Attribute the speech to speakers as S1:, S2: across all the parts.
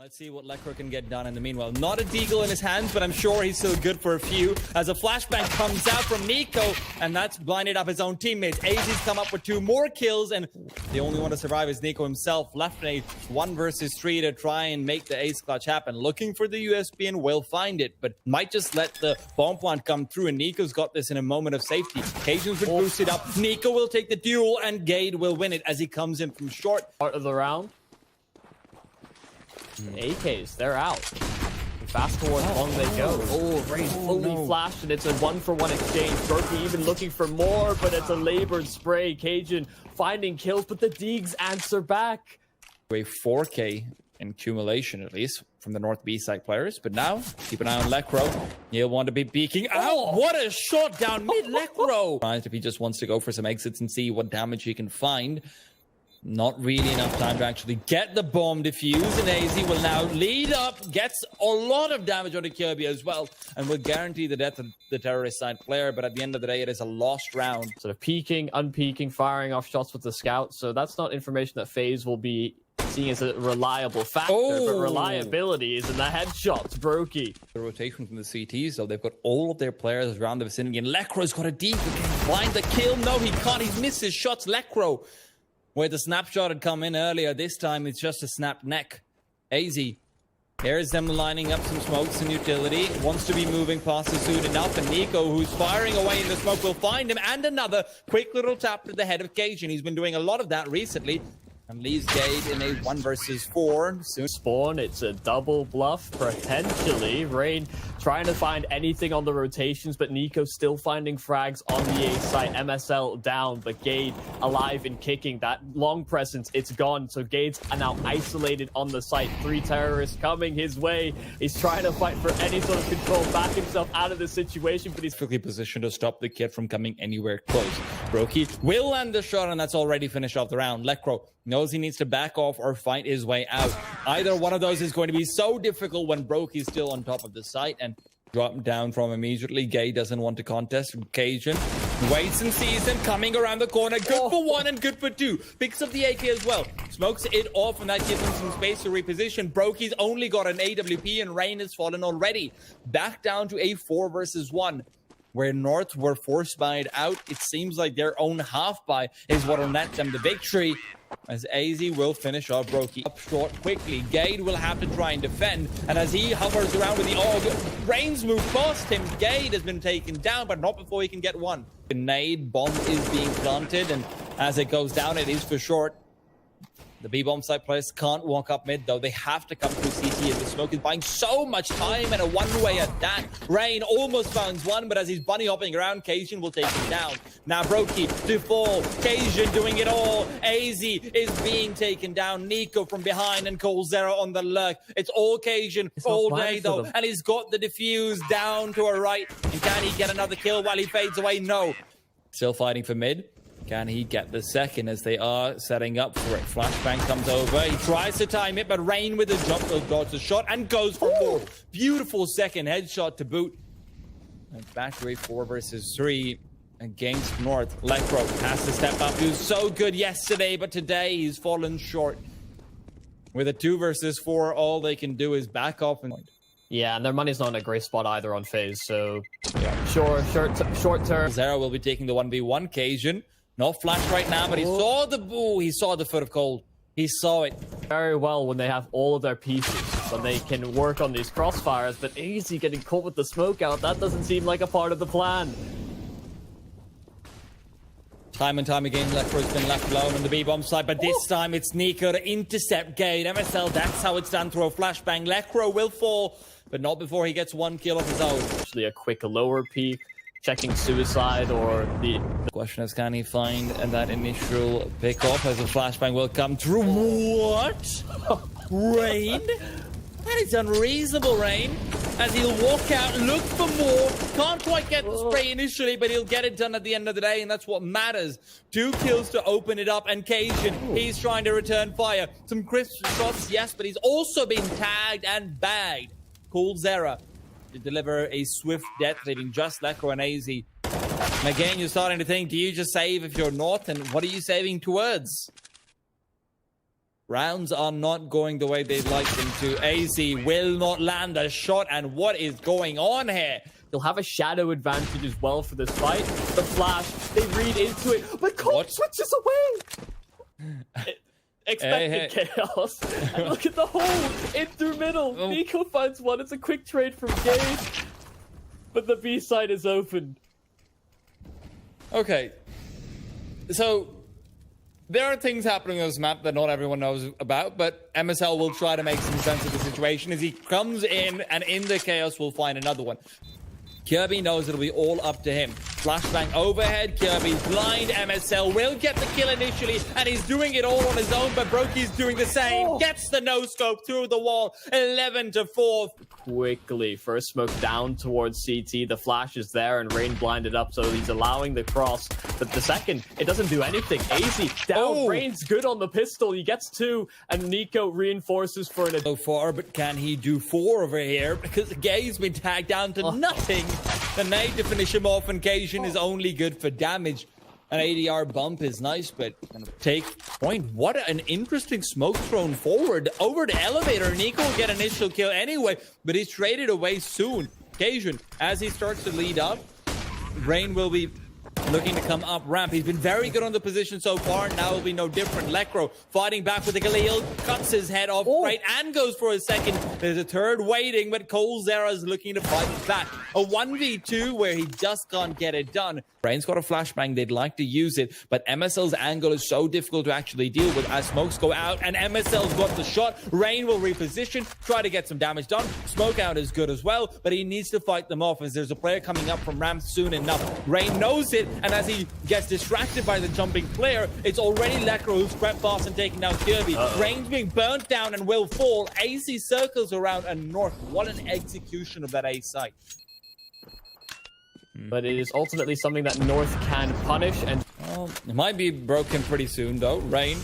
S1: Let's see what Lecro can get done in the meanwhile. Not a deagle in his hands, but I'm sure he's still good for a few. As a flashbang comes out from Nico, and that's blinded up his own teammates. AZ's come up with 2 more kills, and the only one to survive is Nico himself. Left in a 1 versus 3 to try and make the ace clutch happen. Looking for the USP and will find it, but might just let the bomb plant come through, and Nico's got this in a moment of safety. Cajuns would boost it up. Nico will take the duel, and Gade will win it as he comes in from short.
S2: Part of the round. AKs, they're out. Fast forward, long they go. Oh, Rain fully flashed, and it's a 1-for-1 exchange. Berkey even looking for more, but it's a labored spray. Cajun finding kills, but the Deegs answer back.
S1: A 4K in accumulation, at least, from the North B side players. But now, keep an eye on Lecro. He'll want to be peeking out. What a shot down mid, Lecro! If he just wants to go for some exits and see what damage he can find. Not really enough time to actually get the bomb defused, and AZ will now lead up, gets a lot of damage on the Kirby as well, and will guarantee the death of the terrorist side player, but at the end of the day, it is a lost round.
S2: Sort of peeking, unpeaking, firing off shots with the scout, so that's not information that FaZe will be seeing as a reliable factor, but reliability is in the headshots. Brokey.
S1: The rotation from the CT, so they've got all of their players around the vicinity, and Lecro's got a deep, can he find the kill? No, he can't, he's missed his shots. Lecro, where the snapshot had come in earlier, this time it's just a snapped neck. AZ, here's them lining up some smokes and utility. Wants to be moving past the soon enough, and Nico, who's firing away in the smoke, will find him. And another quick little tap to the head of Cajun. He's been doing a lot of that recently. And leaves Gade in a 1 versus 4. Soon
S2: spawn, it's a double bluff, potentially. Rain trying to find anything on the rotations, but Nico still finding frags on the A site. MSL down, but Gade alive and kicking. That long presence, it's gone. So Gade's now isolated on the site. 3 terrorists coming his way. He's trying to fight for any sort of control, back himself out of the situation, but he's
S1: perfectly positioned to stop the kid from coming anywhere close. Brokey will land the shot, and that's already finished off the round. Lecro knows he needs to back off or fight his way out. Either one of those is going to be so difficult when Brokey's still on top of the site, and drop down from immediately. Gay doesn't want to contest. Cajun waits and sees him coming around the corner. Good for 1 and good for 2. Picks up the AK as well. Smokes it off, and that gives him some space to reposition. Brokey's only got an AWP, and Rain has fallen already. Back down to a 4 versus 1. Where North were force buyed out, it seems like their own half buy is what will net them the victory. As AZ will finish off Brokey up short quickly. Gade will have to try and defend, and as he hovers around with the AUG, Rain's moved past him. Gade has been taken down, but not before he can get one. Grenade bomb is being planted, and as it goes down, it is for short. The B-bomb side players can't walk up mid, though. They have to come through CT, as the smoke is buying so much time, and a one-way at that. Rain almost finds one, but as he's bunny hopping around, Cajun will take him down. Now Brokey to fall. Cajun doing it all. AZ is being taken down. Nico from behind, and Colzera on the lurk. It's all Cajun all day, though. And he's got the defuse down to a right. And can he get another kill while he fades away? No. Still fighting for mid. Can he get the second as they are setting up for it? Flashbang comes over. He tries to time it, but Rain with a jump dodges a shot and goes for 4. Beautiful second headshot to boot. And back to a 4 versus 3 against North. Lecro has to step up. He was so good yesterday, but today he's fallen short. With a 2 versus 4, all they can do is back off. And
S2: yeah, and their money's not in a great spot either on FaZe, so yeah, short term.
S1: Zara will be taking the 1v1. Cajun. No flash right now, but he saw the foot of cold. He saw it
S2: very well when they have all of their pieces, so they can work on these crossfires, but AZ getting caught with the smoke out, that doesn't seem like a part of the plan.
S1: Time and time again, Lecro's been left alone on the B-bomb side, but this time it's Nico to intercept Gade. MSL, that's how it's done through a flashbang. Lecro will fall, but not before he gets 1 kill of his own.
S2: Actually, a quick lower peak. Checking suicide or the
S1: question is, can he find that initial pick-off as a flashbang will come through? What? Rain? That is unreasonable, Rain. As he'll walk out, look for more. Can't quite get the spray initially, but he'll get it done at the end of the day, and that's what matters. 2 kills to open it up, and Cajun, he's trying to return fire. Some crisp shots, yes, but he's also been tagged and bagged. Colzera to deliver a swift death, leaving just Lecro and AZ. And again, you're starting to think, do you just save if you're North? And what are you saving towards? Rounds are not going the way they'd like them to. AZ will not land a shot, and what is going on here?
S2: They'll have a shadow advantage as well for this fight. The flash, they read into it, but Colt switches away. Expected chaos. And look at the hole in through middle. Nico finds one. It's a quick trade from Gage, but the B side is open.
S1: Okay, so there are things happening on this map that not everyone knows about, but MSL will try to make some sense of the situation as he comes in, and in the chaos will find another one. Kirby knows it'll be all up to him. Flashbang overhead, Kirby blind, MSL will get the kill initially, and he's doing it all on his own, but Brokey's doing the same. Gets the no-scope through the wall, 11-4.
S2: Quickly, first smoke down towards CT. The flash is there, and Rain blinded up, so he's allowing the cross. But the second, it doesn't do anything. AZ down, Rain's good on the pistol. He gets 2, and Nico reinforces for an...
S1: So far, but can he do 4 over here? Because Gay's been tagged down to nothing. The nade to finish him off, and Cajun is only good for damage. An ADR bump is nice, but take point. What an interesting smoke thrown forward. Over the elevator, Nico will get initial kill anyway, but he's traded away soon. Cajun, as he starts to lead up, Rain will be looking to come up ramp. He's been very good on the position so far. Now will be no different. Lekro fighting back with the Galil, cuts his head off right and goes for a second. There's a third waiting, but Colzera is looking to fight back. A 1v2 where he just can't get it done. Rain's got a flashbang. They'd like to use it, but MSL's angle is so difficult to actually deal with as smokes go out, and MSL's got the shot. Rain will reposition, try to get some damage done. Smoke out is good as well, but he needs to fight them off as there's a player coming up from ramp soon enough. Rain knows it, and as he gets distracted by the jumping player, it's already Lekro who's crept past and taking down Kirby. Rain's being burnt down and will fall. AC circles around, and North, what an execution of that A site.
S2: But it is ultimately something that North can punish, and
S1: it might be broken pretty soon though. Rain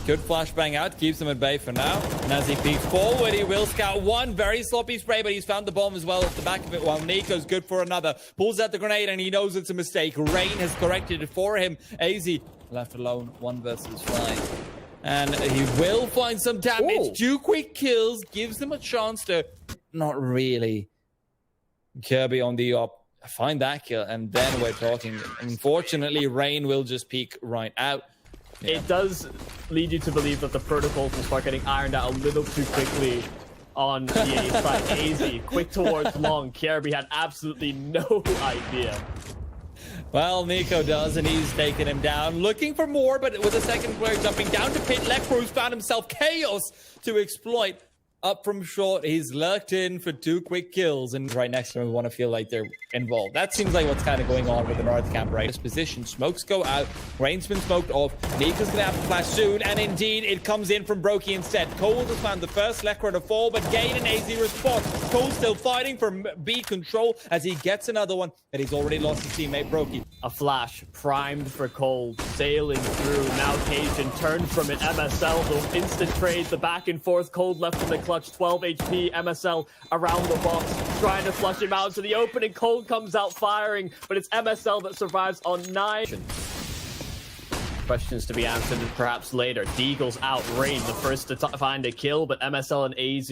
S1: could flashbang out, keeps him at bay for now. And as he peeks forward, he will scout one. Very sloppy spray, but he's found the bomb as well off the back of it, while Nico's good for another. Pulls out the grenade, and he knows it's a mistake. Rain has corrected it for him. AZ left alone, 1 versus 5. And he will find some damage. 2 quick kills, gives them a chance to... Not really. Kirby on the op. Find that kill, and then we're talking. Unfortunately, Rain will just peek right out.
S2: It does lead you to believe that the protocols will start getting ironed out a little too quickly on the A side. AZ, quick towards long. Kirby had absolutely no idea.
S1: Well, Nico does, and he's taken him down. Looking for more, but with a second player jumping down to pit, Lekro's found himself chaos to exploit. Up from short, he's lurked in for 2 quick kills, and right next to him, we want to feel like they're involved. That seems like what's kind of going on with the North camp, right? This position, smokes go out, Rain's been smoked off, Nika's gonna have to flash soon, and indeed, it comes in from Brokey instead. Cole has found the first Lekro to fall, but Gade and AZ respond. Cole's still fighting for B control as he gets another one, and he's already lost his teammate Brokey.
S2: A flash primed for Cole, sailing through. Now Cajun turned from it. MSL, the instant trade, the back and forth. Cold left in the clutch, 12 HP. MSL around the box, trying to flush him out to the opening. Cold comes out firing, but it's MSL that survives on 9. Questions to be answered perhaps later. Deagle's out. Rain, the first to find a kill, but MSL and AZ,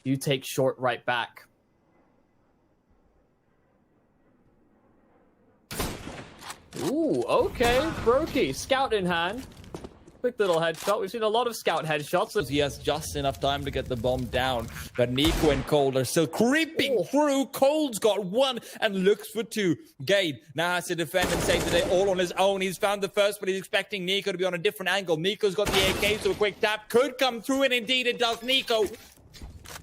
S2: you take short right back. Ooh, okay. Brokey, scout in hand. Quick little headshot. We've seen a lot of scout headshots.
S1: He has just enough time to get the bomb down, but Nico and Cold are still creeping through. Cold's got 1 and looks for 2. Gabe now has to defend and save the day all on his own. He's found the first, but he's expecting Nico to be on a different angle. Nico's got the AK, so a quick tap could come through, and indeed it does. Nico.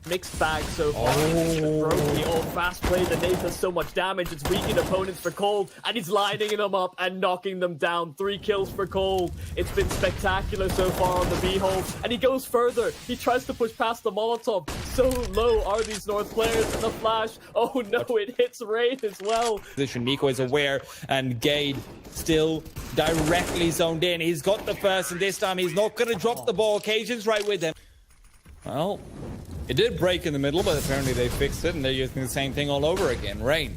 S2: Mixed bag so far. Brokey, fast play. The nade does so much damage. It's weakened opponents for Cold, and he's lining them up and knocking them down. 3 kills for Cold. It's been spectacular so far on the B-hole, and he goes further. He tries to push past the Molotov. So low are these North players, and the flash. Oh no, it hits Rain as well.
S1: Nico is aware, and Gade still directly zoned in. He's got the first, and this time he's not going to drop the ball. Cajun's right with him. Well, it did break in the middle, but apparently they fixed it, and they're using the same thing all over again. Rain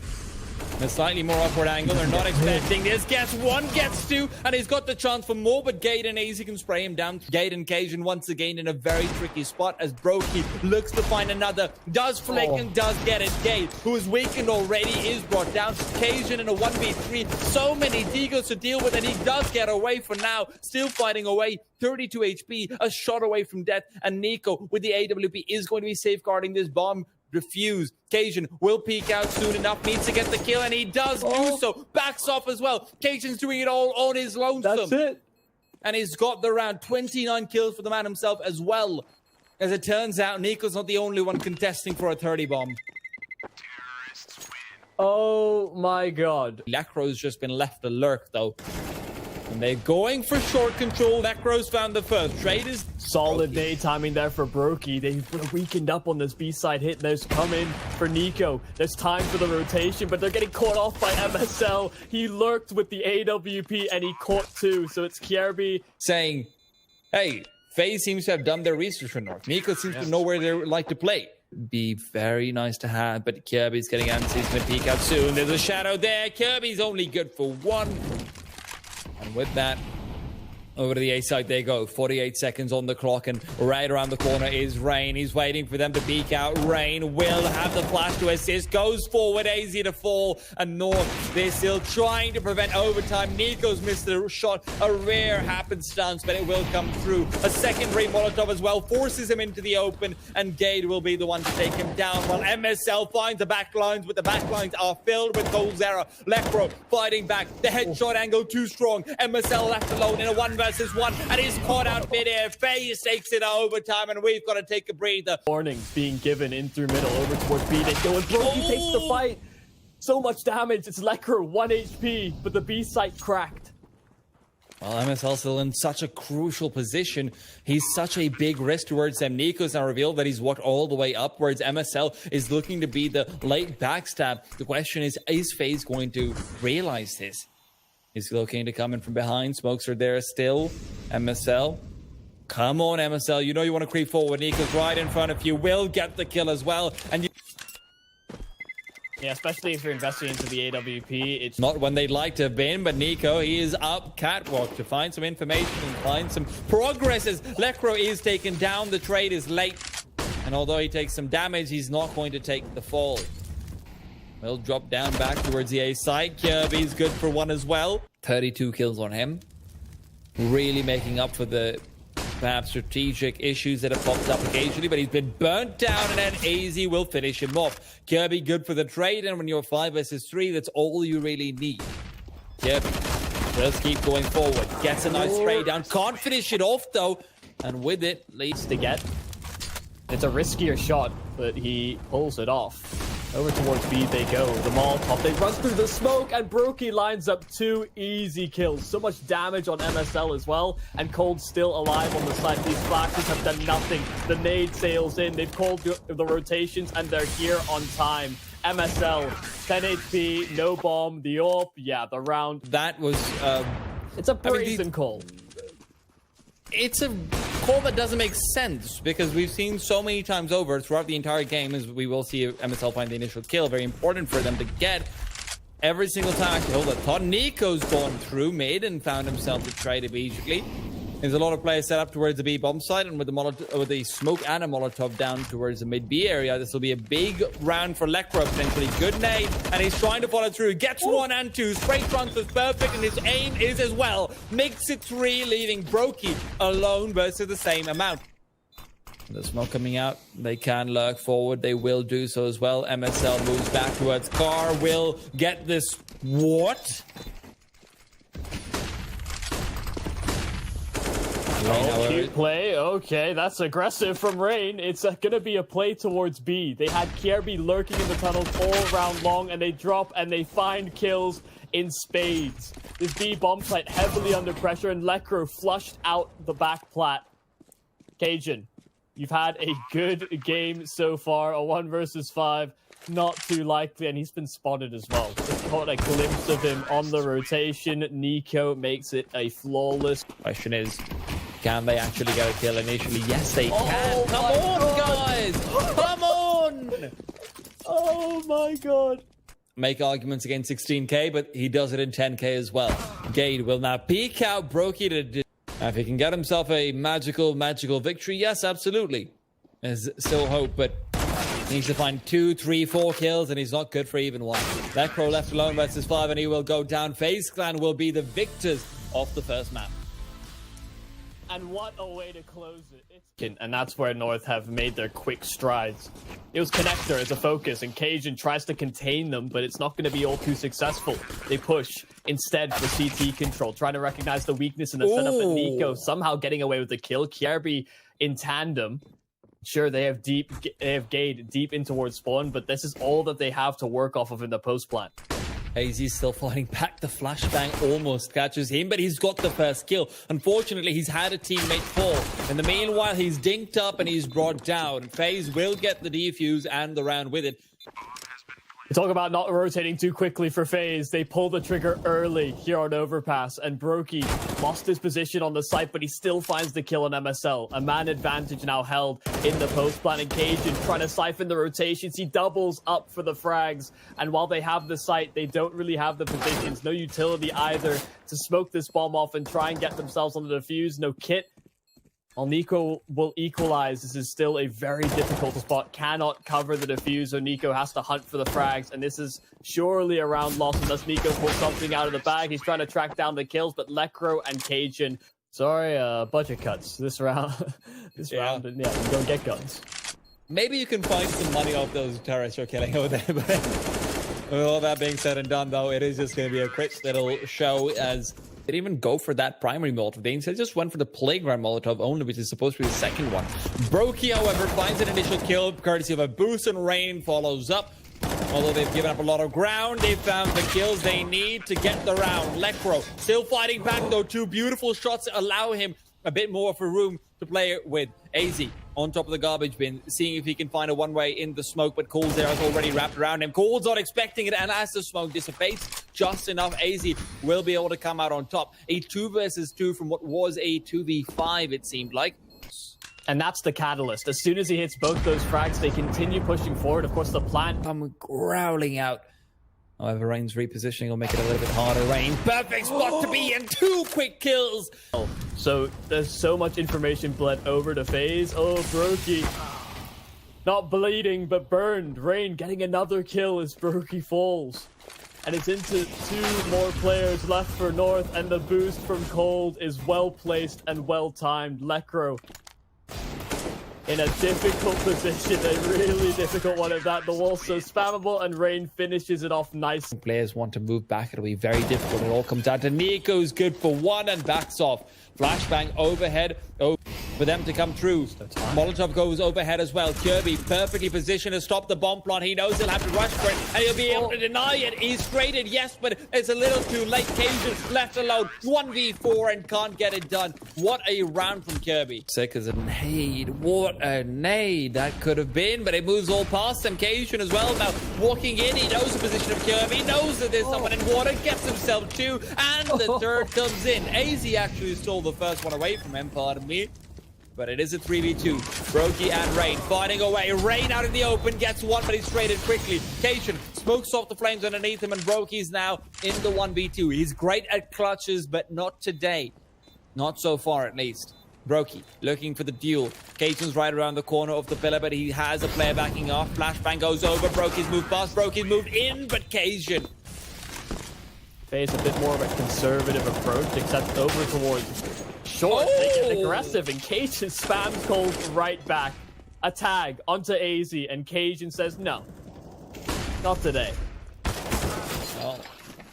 S1: A slightly more upward angle. They're not expecting this. Gets one, gets two, and he's got the chance for more, but Gade and AZ can spray him down. Gade and Cajun once again in a very tricky spot as Brokey looks to find another. Does flick and does get it. Gade, who is weakened already, is brought down. Cajun in a 1v3. So many Deagles to deal with, and he does get away for now. Still fighting away. 32 HP, a shot away from death, and Nico with the AWP is going to be safeguarding this bomb. Refuse. Cajun will peek out soon enough, needs to get the kill, and he does do so. Backs off as well. Cajun's doing it all on his lonesome.
S2: That's it.
S1: And he's got the round. 29 kills for the man himself as well. As it turns out, Nico's not the only one contesting for a 30 bomb.
S2: Oh my god.
S1: Lekro's just been left to lurk though. And they're going for short control. Lekro's found the first. Trade is
S2: solid day timing there for Brokey. They weakened up on this B-side hit. There's come in for Nico. There's time for the rotation, but they're getting caught off by MSL. He lurked with the AWP and he caught two. So it's Kjerby
S1: saying, hey, FaZe seems to have done their research for North. Nico seems to know where they like to play. Be very nice to have, but Kjerby's getting answers. He's going to peek out soon. There's a shadow there. Kjerby's only good for one. And with that, over to the A side they go. 48 seconds on the clock, and right around the corner is Rain. He's waiting for them to peek out. Rain will have the flash to assist. Goes forward, AZ to fall. And North, they're still trying to prevent overtime. Nico's missed the shot. A rare happenstance, but it will come through. A secondary Molotov as well forces him into the open, and Gade will be the one to take him down. While MSL finds the backlines, but the backlines are filled with Golzera. Lekro fighting back. The headshot angle too strong. MSL left alone in a 1v1, and he's caught out midair. FaZe takes it to overtime, and we've got to take a breather.
S2: Warning being given in through middle over towards B. They go, and Brokey takes the fight. So much damage. It's Lekro, 1 HP, but the B site cracked.
S1: Well, MSL still in such a crucial position. He's such a big risk towards them. Nico's now revealed that he's walked all the way upwards. MSL is looking to be the late backstab. The question is FaZe going to realize this? He's looking to come in from behind. Smokes are there still. MSL. Come on, MSL. You know you want to creep forward. Nico's right in front of you. Will get the kill as well. And
S2: yeah, especially if you're investing into the AWP. It's
S1: not when they'd like to have been, but Nico, he is up catwalk to find some information and find some progress as Lekro is taken down. The trade is late. And although he takes some damage, he's not going to take the fall. Will drop down back towards the A side. Kjerby's good for one as well. 32 kills on him. Really making up for the perhaps strategic issues that have popped up occasionally, but he's been burnt down, and then AZ will finish him off. Kjerby good for the trade, and when you're 5 versus 3, that's all you really need. Kjerby does keep going forward. Gets a nice trade down. Can't finish it off, though. And with it, leads
S2: to get. It's a riskier shot, but he pulls it off. Over towards B they go. The Molotov, they run through the smoke, and Brokey lines up 2 easy kills. So much damage on MSL as well, and Cold's still alive on the side. These flashes have done nothing. The nade sails in. They've called the rotations, and they're here on time. MSL, 10 HP, no bomb, the AWP. Yeah, the round.
S1: That was...
S2: it's a brazen call.
S1: It's a call that doesn't make sense because we've seen so many times over throughout the entire game as we will see MSL find the initial kill. Very important for them to get every single time. Actually, hold on. Thought Nico's gone through mid and found himself to trade immediately. There's a lot of players set up towards the B bomb site, and with the smoke and a Molotov down towards the mid B area, this will be a big round for Lekro, potentially. Good nade, and he's trying to follow through. Gets 1 and 2. Straight transfers perfect, and his aim is as well. Makes it 3, leaving Brokey alone versus the same amount. The smoke coming out. They can lurk forward. They will do so as well. MSL moves back towards Car. Will get this. What?
S2: Oh, cute play. Okay, that's aggressive from Rain. It's going to be a play towards B. They had Kjerby lurking in the tunnels all round long, and they drop and they find kills in spades. This B bomb site heavily under pressure, and Lekro flushed out the back plat. Cajun, you've had a good game so far. A 1 versus 5. Not too likely, and he's been spotted as well. Just caught a glimpse of him on the rotation. Nico makes it a flawless.
S1: Question is, can they actually get a kill initially? Yes, they can. Come on, guys! Come on!
S2: Oh my god.
S1: make arguments against 16k, but he does it in 10k as well. Gade will now peek out Brokey to... If he can get himself a magical victory, yes, absolutely. There's still hope, but he needs to find 2, 3, 4 kills, and he's not good for even one. Lekro left alone versus 5, and he will go down. FaZe Clan will be the victors of the first map.
S2: And what a way to close it. And that's where North have made their quick strides. It was Connector as a focus, and Cajun tries to contain them, but it's not going to be all too successful. They push instead for CT control, trying to recognize the weakness in the setup, and Nico somehow getting away with the kill. Kjerby in tandem. Sure, they have Gade deep in towards spawn, but this is all that they have to work off of in the post plant.
S1: AZ's still fighting back. The flashbang almost catches him, but he's got the first kill. Unfortunately, he's had a teammate fall. In the meanwhile, he's dinked up and he's brought down. FaZe will get the defuse and the round with it.
S2: Talk about not rotating too quickly for FaZe. They pull the trigger early here on Overpass, and Brokey lost his position on the site, but he still finds the kill on MSL. A man advantage now held in the post plant, and Cajun trying to siphon the rotations. He doubles up for the frags, and while they have the site, they don't really have the positions. No utility either to smoke this bomb off and try and get themselves on the defuse. No kit. While Nico will equalize, this is still a very difficult spot. Cannot cover the defuse, so Nico has to hunt for the frags, and this is surely a round loss unless Nico pulls something out of the bag. He's trying to track down the kills, but Lekro and Cajun, sorry, budget cuts this round. Round, and yeah, you don't get guns.
S1: Maybe you can find some money off those turrets you're killing over there, but with all that being said and done, though, it is just going to be a quick little show as... They didn't even go for that primary Molotov. They instead just went for the playground Molotov only, which is supposed to be the second one. Brokey, however, finds an initial kill, courtesy of a boost, and Rain follows up. Although they've given up a lot of ground, they've found the kills they need to get the round. Lekro still fighting back, though. 2 beautiful shots allow him a bit more for room to play with. AZ on top of the garbage bin, seeing if he can find a one-way in the smoke, but Cole's there is already wrapped around him. Cole's not expecting it, and as the smoke dissipates just enough, AZ will be able to come out on top. A 2 versus 2 from what was a 2v5, it seemed like.
S2: And that's the catalyst. As soon as he hits both those frags, they continue pushing forward. Of course, the plant...
S1: I'm growling out. However, Rain's repositioning will make it a little bit harder. Rain, perfect spot to be in. 2 quick kills.
S2: So there's so much information bled over to FaZe. Oh, Brokey. Not bleeding, but burned. Rain getting another kill as Brokey falls. And it's into 2 more players left for North, and the boost from Cold is well placed and well timed. Lekro in a difficult position, a really difficult one at that. The wall's so spammable, and Rain finishes it off nice.
S1: Players want to move back. It'll be very difficult. It all comes down to Nico's good for 1 and backs off. Flashbang overhead for them to come through. Molotov goes overhead as well. Kjerby perfectly positioned to stop the bomb plot. He knows he'll have to rush for it, and he'll be able to deny it. He's traded, yes, but it's a little too late. Cajun left alone. 1v4 and can't get it done. What a round from Kjerby. Sick as a nade. What a nade that could have been, but it moves all past him. Cajun as well now walking in. He knows the position of Kjerby. Knows that there's someone in water. Gets himself 2, and the third comes in. AZ actually stole the first one away from him, pardon me. But it is a 3v2. Brokey and Rain fighting away. Rain out in the open, gets 1, but he's traded quickly. Cajun smokes off the flames underneath him, and Brokey's now in the 1v2. He's great at clutches, but not today. Not so far, at least. Brokey looking for the duel. Cajun's right around the corner of the pillar, but he has a player backing off. Flashbang goes over. Brokey's moved past. Brokey's moved in, but Cajun.
S2: FaZe a bit more of a conservative approach, except over towards short. They get aggressive, and Cajun spams Cold right back. A tag onto AZ, and Cajun says, no, not today.
S1: Well,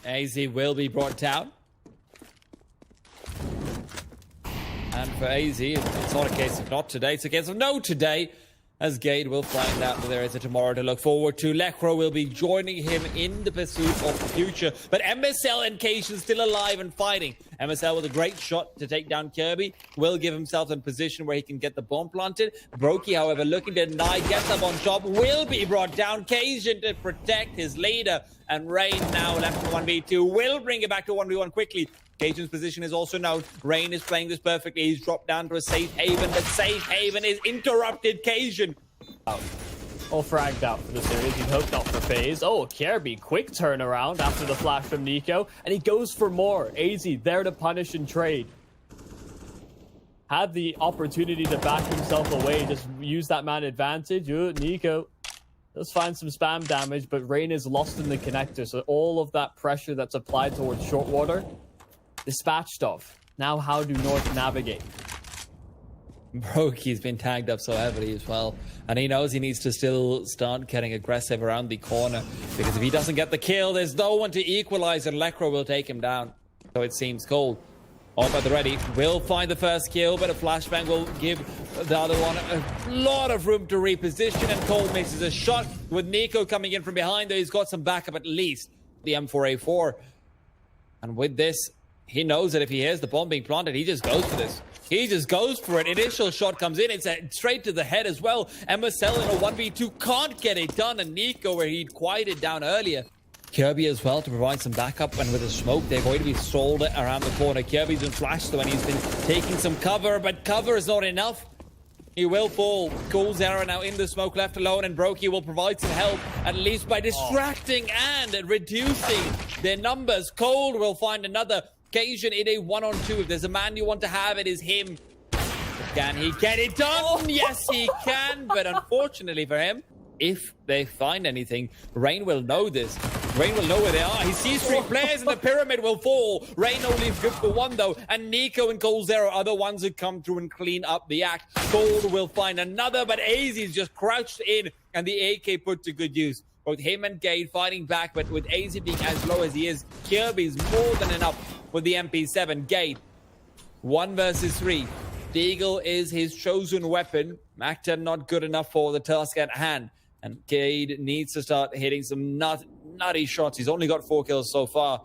S1: AZ will be brought down. And for AZ, it's not a case of not today, it's a case of no today. As Gade will find out that there is a tomorrow to look forward to. Lekro will be joining him in the pursuit of the future. But MSL and Cajun still alive and fighting. MSL with a great shot to take down Kjerby. Will give himself in position where he can get the bomb planted. Brokey, however, looking to deny, gets up on top. Will be brought down. Cajun to protect his leader. And Rain now left for 1v2. Will bring it back to 1v1 quickly. Cajun's position is also known. Rain is playing this perfectly. He's dropped down to a safe haven, but safe haven is interrupted. Cajun.
S2: all fragged out for the series. You'd hope not for FaZe. Oh, Kirby, quick turnaround after the flash from Nico, and he goes for more. AZ there to punish and trade. Had the opportunity to back himself away, just use that man advantage. Nico does find some spam damage, but Rain is lost in the connector, so all of that pressure that's applied towards short water dispatched off. Now how do North navigate?
S1: Brokey's been tagged up so heavily as well, and he knows he needs to still start getting aggressive around the corner, because if he doesn't get the kill, there's no one to equalize, and Lekro will take him down. So it seems Cold off at the ready, will find the first kill, but a flashbang will give the other one a lot of room to reposition, and Cold misses a shot. With Nico coming in from behind, though, he's got some backup at least. The M4A4, and with this, he knows that if he hears the bomb being planted, he just goes for this. He just goes for it. Initial shot comes in. It's straight to the head as well. MSL in a 1v2 can't get it done. And Nico, where he'd quieted down earlier. Kirby as well to provide some backup. And with the smoke, they're going to be stalled around the corner. Kirby's been flashed though, and he's been taking some cover. But cover is not enough. He will fall. Cool Zara now in the smoke, left alone, and Brokey will provide some help, at least by distracting and reducing their numbers. Cold will find another occasion in a 1-on-2. If there's a man you want to have, it is him. Can he get it done? Yes, he can, but unfortunately for him, if they find anything, Rain will know this. Rain will know where they are. He sees 3 players and the pyramid will fall. Rain only good for 1 though, and Nico and Cold Zero are the ones who come through and clean up the act. Cold will find another, but AZ is just crouched in and the AK put to good use. Both him and Gade fighting back, but with AZ being as low as he is, Kirby's more than enough with the MP7. Gade, 1 versus 3. Deagle is his chosen weapon. Macta not good enough for the task at hand. And Gade needs to start hitting some nutty shots. He's only got 4 kills so far.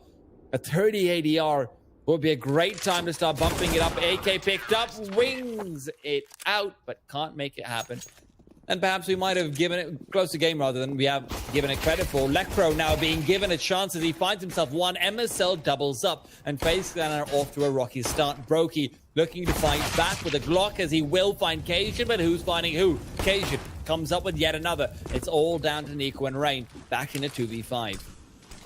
S1: A 30 ADR would be a great time to start bumping it up. AK picked up, wings it out, but can't make it happen. And perhaps we might have given it close to game rather than we have given it credit for. Lekro now being given a chance as he finds himself 1. MSL doubles up, and FaZe are off to a rocky start. Brokey looking to fight back with a Glock as he will find Cajun, but who's finding who? Cajun comes up with yet another. It's all down to Nico and Rain back in a 2v5.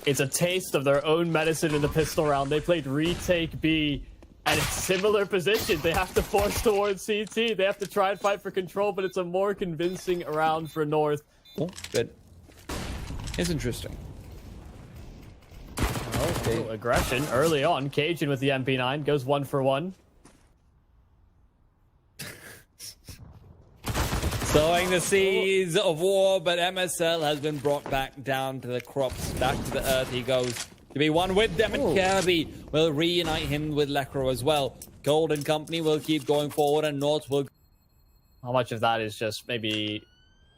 S2: It's a taste of their own medicine in the pistol round. They played retake B, and it's similar position. They have to force towards CT. They have to try and fight for control, but it's a more convincing round for North.
S1: Oh, good. It's interesting.
S2: Okay. Aggression early on. Cajun with the MP9 goes 1 for 1.
S1: Sowing the seeds of war, but MSL has been brought back down to the crops. Back to the earth he goes. To be one with them, and Kirby will reunite him with Lekro as well. Golden Company will keep going forward, and North will...
S2: How much of that is just maybe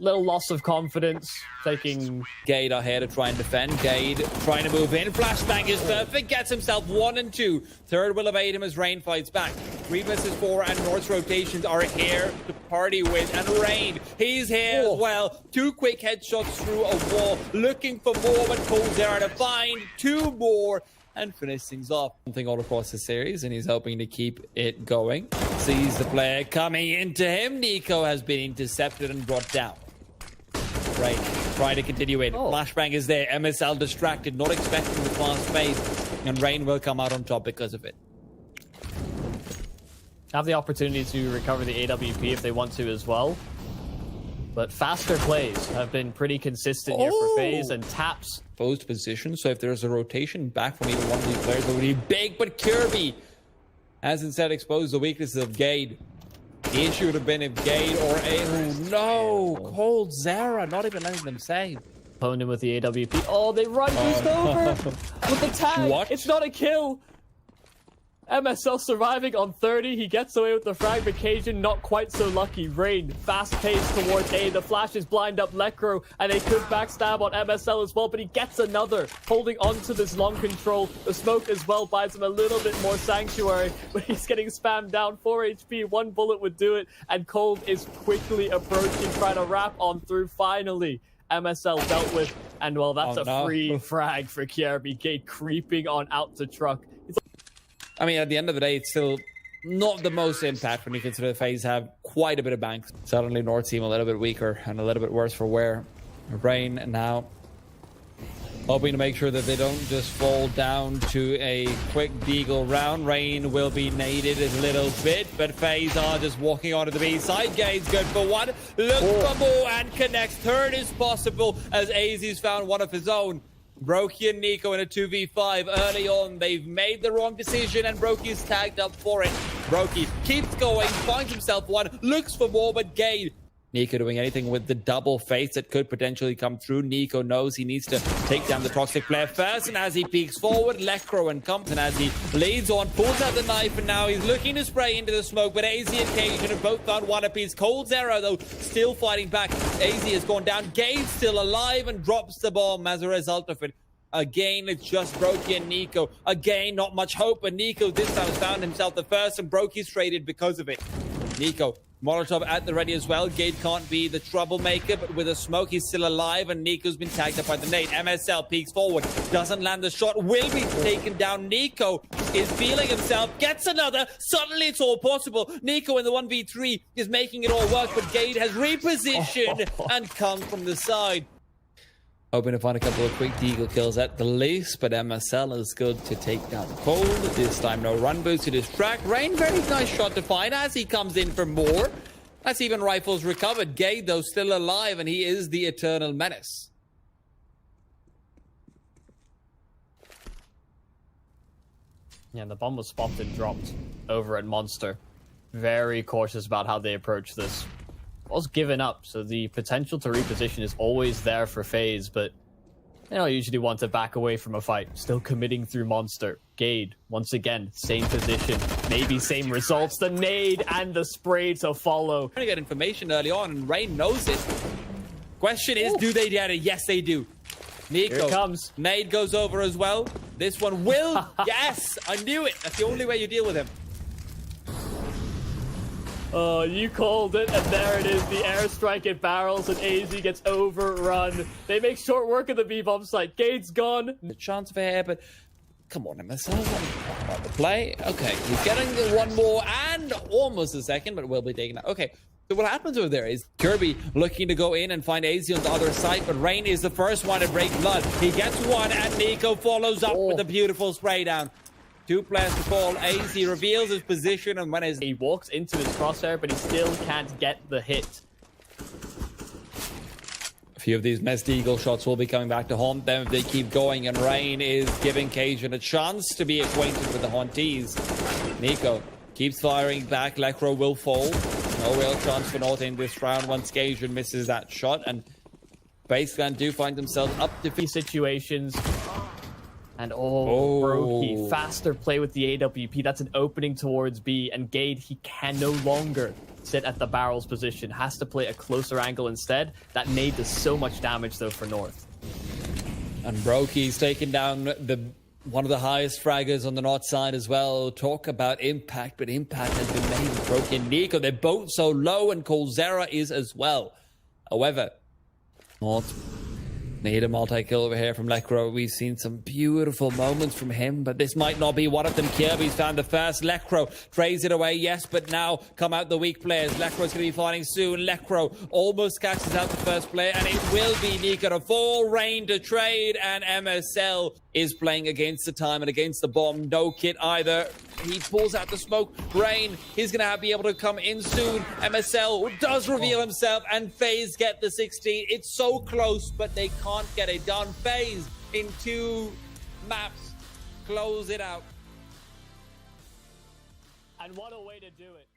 S2: little loss of confidence, taking...
S1: Gade are here to try and defend. Gade trying to move in. Flashbang is perfect, gets himself 1 and 2. Third will evade him as Rain fights back. 3 versus 4, and North's rotations are here to party with. And Rain, he's here as well. 2 quick headshots through a wall, looking for more, but Cold Zero to find 2 more and finish things off. Something all across the series, and he's hoping to keep it going. Sees the player coming into him. Nico has been intercepted and brought down. Rain trying to continue in. Flashbang is there. MSL distracted, not expecting the fast pace, and Rain will come out on top because of it.
S2: Have the opportunity to recover the AWP if they want to as well. But faster plays have been pretty consistent here for FaZe, and taps.
S1: Post position, so if there's a rotation back from either one of these players, it would be big, but Kirby has instead exposed the weaknesses of Gade. The issue would have been if Gade or no! Cold Zara, not even letting them save.
S2: Pwned him with the AWP. Oh, they run boost over with the tag.
S1: What?
S2: It's not a kill. MSL surviving on 30. He gets away with the fragmentation. Not quite so lucky. Rain, fast pace towards A. The flashes blind up Lekro, and they could backstab on MSL as well, but he gets another. Holding on to this long control. The smoke as well buys him a little bit more sanctuary, but he's getting spammed down. 4 HP, 1 bullet would do it, and Cold is quickly approaching, trying to wrap on through. Finally, MSL dealt with, and well, that's a free frag for Kirby. Gate creeping on out to truck.
S1: I mean, at the end of the day, it's still not the most impact when you consider the FaZe have quite a bit of banks. Suddenly North team a little bit weaker and a little bit worse for wear. Rain now hoping to make sure that they don't just fall down to a quick deagle round. Rain will be naded a little bit, but FaZe are just walking onto the B side. Gade's good for one. Look for more and connects. Third is possible as AZ's found one of his own. Brokey and Nico in a 2v5 early on. They've made the wrong decision and Brokey's tagged up for it. Brokey keeps going, finds himself one, looks for more, but Gade. Nico doing anything with the double face that could potentially come through. Nico knows he needs to take down the toxic player first, and as he peeks forward, Lecro and comes, and as he leads on, pulls out the knife, and now he's looking to spray into the smoke, but AZ and Cajun have both found one apiece. coldzera, though, still fighting back. AZ has gone down. Gade's still alive and drops the bomb as a result of it. Again, it's just Brokey and Nico. Again, not much hope, but Nico this time has found himself the first, and Brokey's traded because of it. Nico, Molotov at the ready as well. Gade can't be the troublemaker, but with a smoke, he's still alive, and Nico's been tagged up by the nade. MSL peeks forward, doesn't land the shot, will be taken down. Nico is feeling himself, gets another. Suddenly, it's all possible. Nico in the 1v3 is making it all work, but Gade has repositioned and come from the side. Hoping to find a couple of quick deagle kills at the least, but MSL is good to take down Cold. This time no run boost to distract. Rain, very nice shot to find as he comes in for more. That's even rifles recovered. Gade, though, still alive, and he is the eternal menace.
S2: Yeah, the bomb was spotted and dropped over at Monster. Very cautious about how they approach this. Was given up, so the potential to reposition is always there for FaZe, but they don't usually want to back away from a fight. Still committing through Monster. Gade, once again, same position, maybe same results. The nade and the spray to follow.
S1: Trying to get information early on, and Rain knows it. Question is, do they get it? Yes, they do. Nico,
S2: here it comes.
S1: Nade goes over as well. This one will. Yes, I knew it. That's the only way you deal with him.
S2: Oh, you called it, and there it is. The airstrike at barrels, and AZ gets overrun. They make short work of the B-bomb site. Gade's gone.
S1: The chance of a hair, but come on, MSL. About the play. Okay, he's getting the one more and almost a second, but will be taken out. Okay, so what happens over there is Kirby looking to go in and find AZ on the other side, but Rain is the first one to break blood. He gets one, and Nico follows up with a beautiful spray down. 2 players to fall. AZ reveals his position, and when he
S2: walks into his crosshair, but he still can't get the hit.
S1: A few of these missed eagle shots will be coming back to haunt them if they keep going, and Rain is giving Cajun a chance to be acquainted with the hauntees. Nico keeps firing back. Lecro will fall. No real chance for North in this round once Cajun misses that shot, and FaZe do find themselves up to
S2: these situations. And Brokey, faster play with the AWP. That's an opening towards B. And Gade, he can no longer sit at the barrels position. Has to play a closer angle instead. That nade does so much damage, though, for North.
S1: And Brokey's taken down one of the highest fraggers on the North side as well. Talk about impact, but impact has been made with Brokey and Nico. They're both so low, and coldzera is as well. However, North need a multi-kill over here from Lecro. We've seen some beautiful moments from him, but this might not be one of them. Kirby's found the first. Lecro trades it away, yes, but now come out the weak players. Lecro's going to be fighting soon. Lecro almost catches out the first player, and it will be Nico to fall. Rain to trade, and MSL is playing against the time and against the bomb. No kit either. He pulls out the smoke. Rain, he's going to be able to come in soon. MSL does reveal himself, and FaZe get the 16. It's so close, but they can't get it done. FaZe in 2 maps. Close it out.
S2: And what a way to do it.